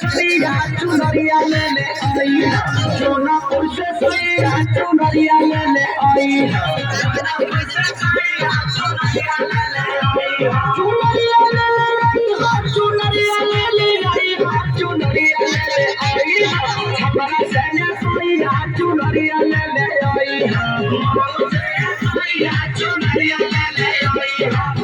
चुनरिया ले ले आई सोनापुर से सैया चुनरिया ले ले आई चुनरिया ले ले आई चुनरिया ले ले आई चुनरिया ले ले आई हमारा सैया सैया चुनरिया ले ले आई चुनरिया ले ले आई